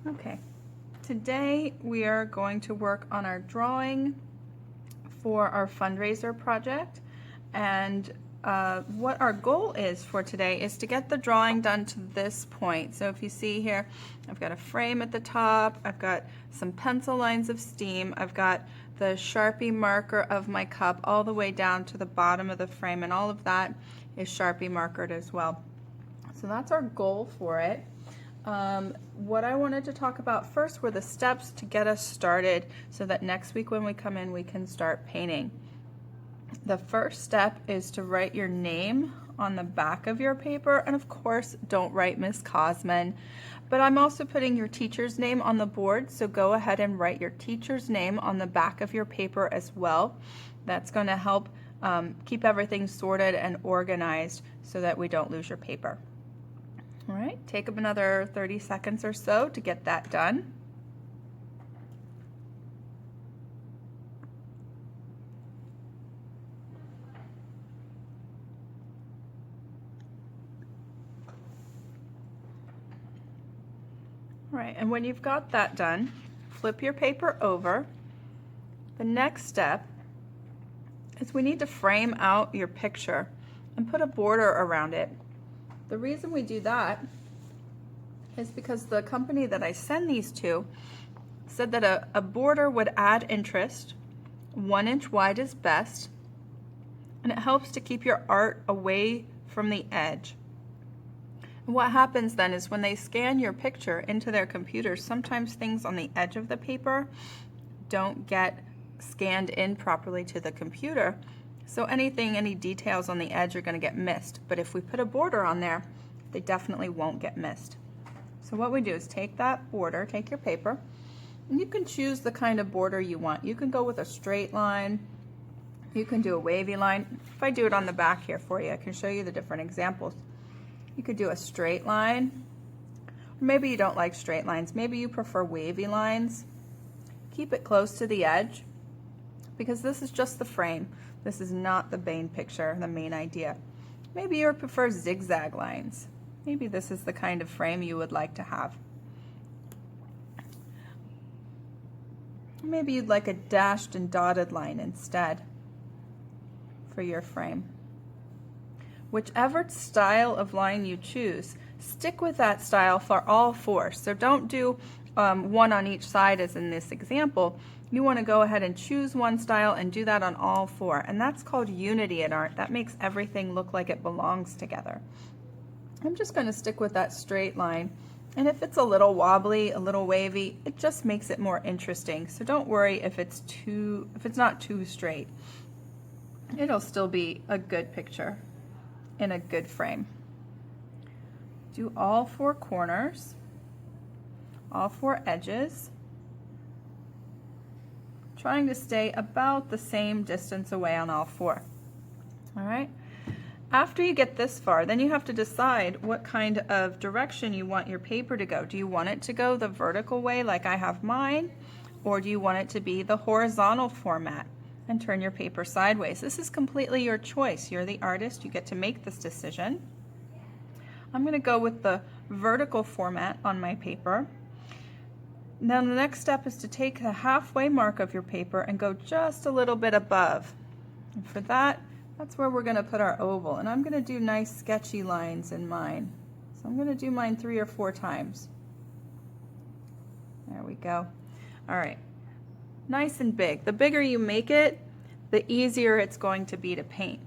Okay, today we are going to work on our drawing for our fundraiser project, and what our goal is for today is to get the drawing done to this point. So if you see here, I've got a frame at the top, I've got some pencil lines of steam, I've got the Sharpie marker of my cup all the way down to the bottom of the frame, and all of that is Sharpie markered as well. So that's our goal for it. What I wanted to talk about first were the steps to get us started so that next week when we come in we can start painting. The first step is to write your name on the back of your paper, and of course don't write Miss Kozman, but I'm also putting your teacher's name on the board, so go ahead and write your teacher's name on the back of your paper as well. That's going to help keep everything sorted and organized so that we don't lose your paper. All right, take up another 30 seconds or so to get that done. All right, and when you've got that done, flip your paper over. The next step is we need to frame out your picture and put a border around it. The reason we do that is because the company that I send these to said that a border would add interest, 1 inch wide is best, and it helps to keep your art away from the edge. And what happens then is when they scan your picture into their computer, sometimes things on the edge of the paper don't get scanned in properly to the computer. So any details on the edge are going to get missed. But if we put a border on there, they definitely won't get missed. So what we do is take that border, take your paper, and you can choose the kind of border you want. You can go with a straight line, you can do a wavy line. If I do it on the back here for you, I can show you the different examples. You could do a straight line, or maybe you don't like straight lines, maybe you prefer wavy lines. Keep it close to the edge because this is just the frame. This is not the main picture, the main idea. Maybe you prefer zigzag lines. Maybe this is the kind of frame you would like to have. Maybe you'd like a dashed and dotted line instead for your frame. Whichever style of line you choose, stick with that style for all four. So don't do one on each side as in this example. You want to go ahead and choose one style and do that on all four. And that's called unity in art. That makes everything look like it belongs together. I'm just going to stick with that straight line. And if it's a little wobbly, a little wavy, it just makes it more interesting. So don't worry if it's not too straight. It'll still be a good picture in a good frame. Do all four corners, all four edges, trying to stay about the same distance away on all four. All right. After you get this far, then you have to decide what kind of direction you want your paper to go. Do you want it to go the vertical way like I have mine, or do you want it to be the horizontal format and turn your paper sideways? This is completely your choice. You're the artist. You get to make this decision. I'm going to go with the vertical format on my paper. Now the next step is to take the halfway mark of your paper and go just a little bit above. And for that, that's where we're going to put our oval. And I'm going to do nice sketchy lines in mine. So I'm going to do mine 3 or 4 times. There we go. All right. Nice and big. The bigger you make it, the easier it's going to be to paint.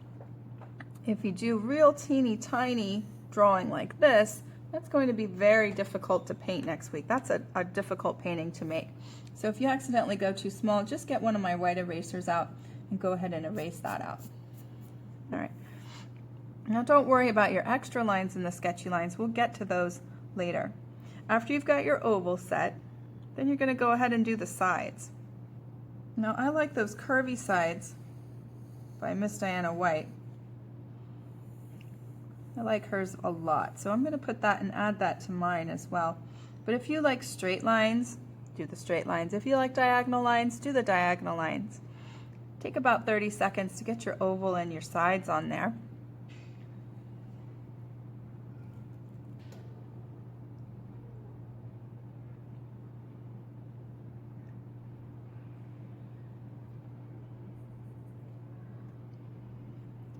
If you do real teeny tiny drawing like this, that's going to be very difficult to paint next week. That's a difficult painting to make. So if you accidentally go too small, just get one of my white erasers out and go ahead and erase that out. All right. Now don't worry about your extra lines and the sketchy lines. We'll get to those later. After you've got your oval set, then you're going to go ahead and do the sides. Now I like those curvy sides by Miss Diana White. I like hers a lot, so I'm going to put that and add that to mine as well. But if you like straight lines, do the straight lines. If you like diagonal lines, do the diagonal lines. Take about 30 seconds to get your oval and your sides on there.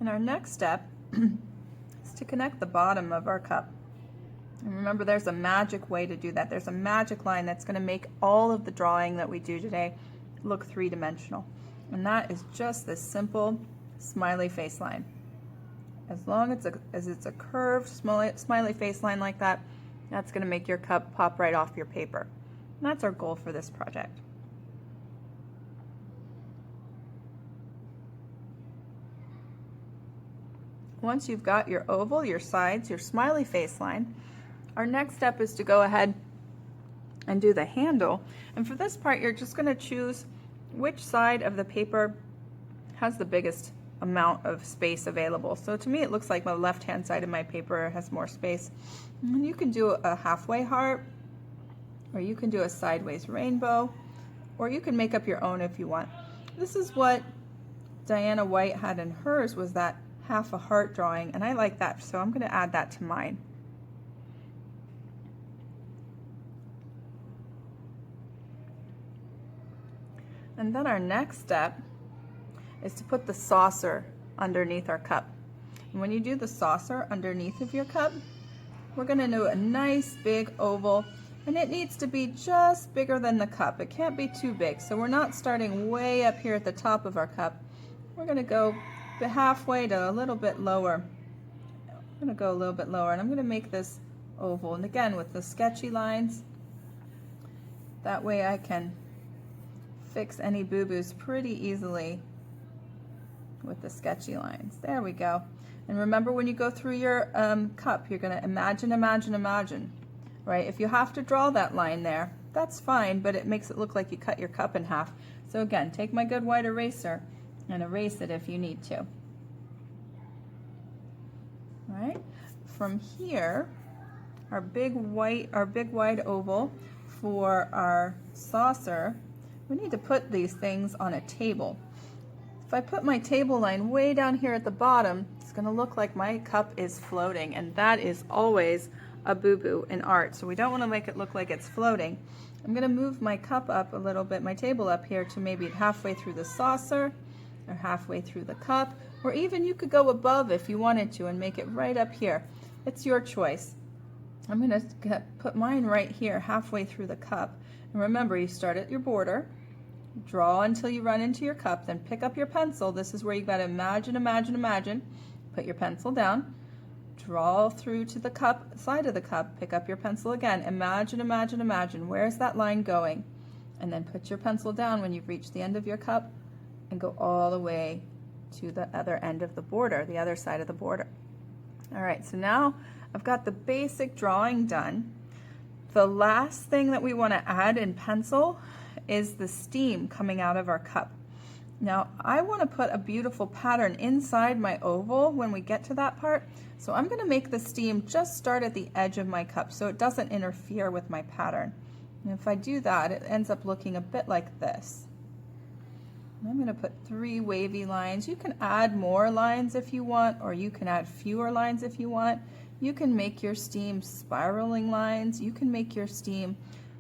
And our next step is to connect the bottom of our cup. And remember, there's a magic way to do that. There's a magic line that's going to make all of the drawing that we do today look three-dimensional. And that is just this simple smiley face line. As long as it's a curved smiley face line like that, that's going to make your cup pop right off your paper. And that's our goal for this project. Once you've got your oval, your sides, your smiley face line, our next step is to go ahead and do the handle. And for this part, you're just going to choose which side of the paper has the biggest amount of space available. So to me, it looks like the left-hand side of my paper has more space. And you can do a halfway heart, or you can do a sideways rainbow, or you can make up your own if you want. This is what Diana White had in hers, was that half a heart drawing, and I like that, so I'm going to add that to mine. And then our next step is to put the saucer underneath our cup. And when you do the saucer underneath of your cup, we're going to do a nice big oval, and it needs to be just bigger than the cup. It can't be too big, so we're not starting way up here at the top of our cup. We're going to go halfway to a little bit lower. I'm going to go a little bit lower, and I'm going to make this oval. And again, with the sketchy lines, that way I can fix any boo-boos pretty easily with the sketchy lines. There we go. And remember, when you go through your cup, you're going to imagine, right? If you have to draw that line there, that's fine, but it makes it look like you cut your cup in half. So again, take my good white eraser and erase it if you need to. All right? From here, our big wide oval for our saucer, we need to put these things on a table. If I put my table line way down here at the bottom, it's going to look like my cup is floating, and that is always a boo-boo in art. So we don't want to make it look like it's floating. I'm going to move my cup up a little bit, my table up here, to maybe halfway through the saucer or halfway through the cup, or even you could go above if you wanted to and make it right up here. It's your choice. I'm going to put mine right here halfway through the cup. And remember, you start at your border, draw until you run into your cup, then pick up your pencil. This is where you've got to imagine. Put your pencil down, draw through to the cup, side of the cup, pick up your pencil again, imagine, where's that line going? And then put your pencil down when you've reached the end of your cup and go all the way to the other end of the border, the other side of the border. All right, so now I've got the basic drawing done. The last thing that we want to add in pencil is the steam coming out of our cup. Now, I want to put a beautiful pattern inside my oval when we get to that part, so I'm going to make the steam just start at the edge of my cup so it doesn't interfere with my pattern. And if I do that, it ends up looking a bit like this. I'm going to put 3 wavy lines. You can add more lines if you want, or you can add fewer lines if you want. You can make your steam spiraling lines. You can make your steam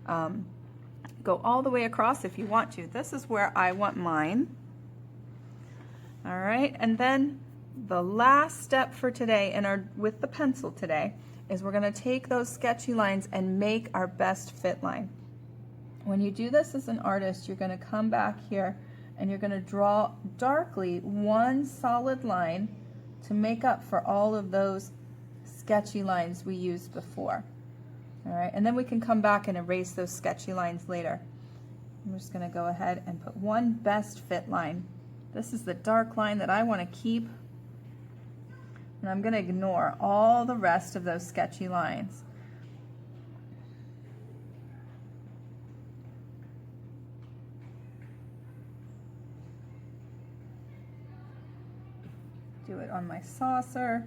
go all the way across if you want to. This is where I want mine. All right, and then the last step for today with the pencil today is we're going to take those sketchy lines and make our best fit line. When you do this as an artist, you're going to come back here and you're going to draw darkly one solid line to make up for all of those sketchy lines we used before. All right, and then we can come back and erase those sketchy lines later. I'm just going to go ahead and put one best fit line. This is the dark line that I want to keep, and I'm going to ignore all the rest of those sketchy lines. Do it on my saucer.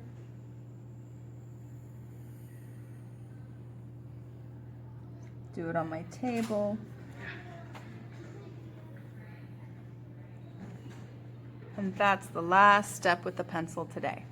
Do it on my table. And that's the last step with the pencil today.